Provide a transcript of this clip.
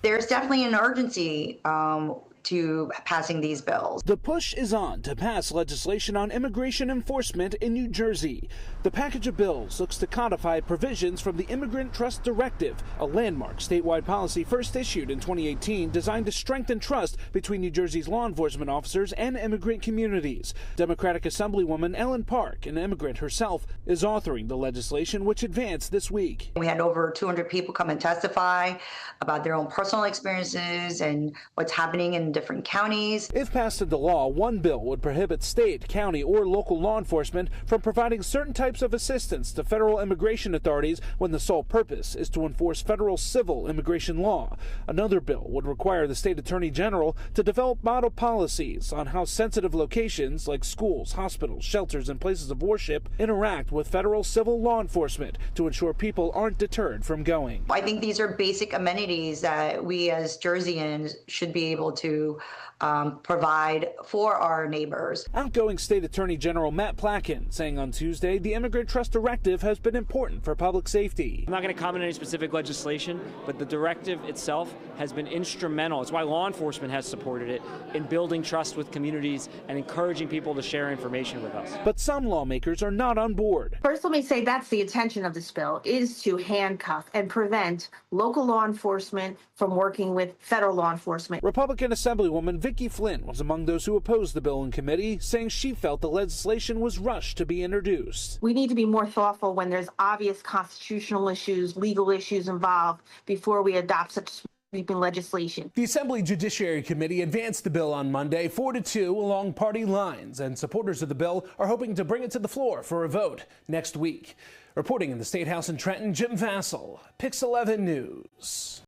There's definitely an urgency to passing these bills. The push is on to pass legislation on immigration enforcement in New Jersey. The package of bills looks to codify provisions from the Immigrant Trust Directive, a landmark statewide policy first issued in 2018 designed to strengthen trust between New Jersey's law enforcement officers and immigrant communities. Democratic Assemblywoman Ellen Park, an immigrant herself, is authoring the legislation, which advanced this week. We had over 200 people come and testify about their own personal experiences and what's happening in different counties. If passed into law, one bill would prohibit state, county, or local law enforcement from providing certain types of assistance to federal immigration authorities when the sole purpose is to enforce federal civil immigration law. Another bill would require the state attorney general to develop model policies on how sensitive locations like schools, hospitals, shelters, and places of worship interact with federal civil law enforcement to ensure people aren't deterred from going. I think these are basic amenities that we as Jerseyans should be able to provide for our neighbors. Outgoing State Attorney General Matt Plotkin saying on Tuesday the Immigrant Trust Directive has been important for public safety. I'm not going to comment on any specific legislation, but the directive itself has been instrumental. It's why law enforcement has supported it in building trust with communities and encouraging people to share information with us. But some lawmakers are not on board. First, let me say that's the intention of this bill, is to handcuff and prevent local law enforcement from working with federal law enforcement. Republican Assemblywoman Vicki Flynn was among those who opposed the bill in committee, saying she felt the legislation was rushed to be introduced. We need to be more thoughtful when there's obvious constitutional issues, legal issues involved before we adopt such sweeping legislation. The Assembly Judiciary Committee advanced the bill on Monday 4-2 along party lines, and supporters of the bill are hoping to bring it to the floor for a vote next week. Reporting in the State House in Trenton, Jim Vassell, Pix 11 News.